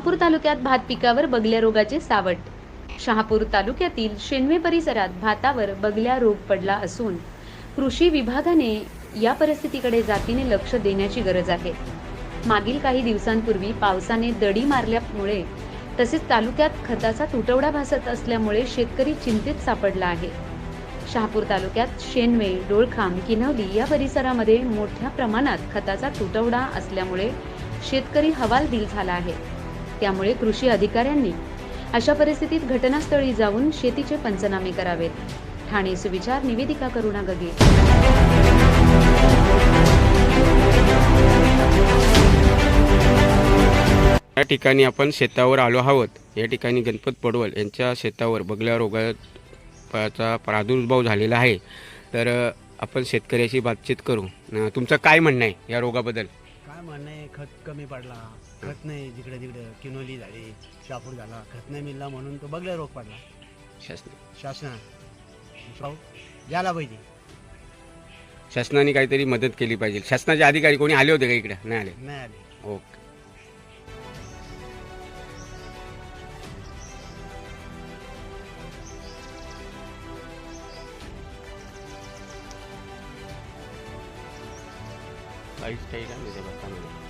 शहापूर तालुक्यात भात पिकावर बगल्या रोगाचे सावट. शहापूर तालुक्यातील शेनवे परिसरात भातावर बगल्या रोग पडला असून कृषी विभागाने या परिस्थितीकडे जातीने लक्ष देण्याची गरज आहे. मागील काही दिवसांपूर्वी पावसाने दडी मारल्यामुळे तसेच तालुक्यात खताचा तुटवडा भासत असल्यामुळे शेतकरी चिंतेत सापडला आहे. शहापूर तालुक्यात शेनवे, डोळखाम, किनवली या परिसरामध्ये मोठ्या प्रमाणात खताचा तुटवडा असल्यामुळे शेतकरी हवालदिल झाला आहे. त्यामुळे कृषी अधिकाऱ्यांनी अशा परिस्थितीत घटनास्थळी जाऊन शेतीचे पंचनामे करावेत. ठाणे सुविचार निवेदिका करुणा गगे. या ठिकाणी आपण शेतावर आलो आहोत. या ठिकाणी गणपत पडवळ यांच्या शेतावर बगल्या रोगाचा प्रादुर्भाव झालेला आहे. तर आपण शेतकऱ्याशी बातचीत करू. तुमचं काय म्हणणं आहे या रोगाबद्दल? काय म्हणणं आहे, खत कमी पडला, खत नाही, जिकडे तिकडे किनोली झाली, शापूर झाला, खत नाही मिळला म्हणून तो बगल्या रोग पडला. शासना यायला पाहिजे. शासनाने काहीतरी मदत केली पाहिजे. शासनाचे अधिकारी कोणी आले होते का इकडे? नाही आले. नाही आले. ओके. काहीच काही नाही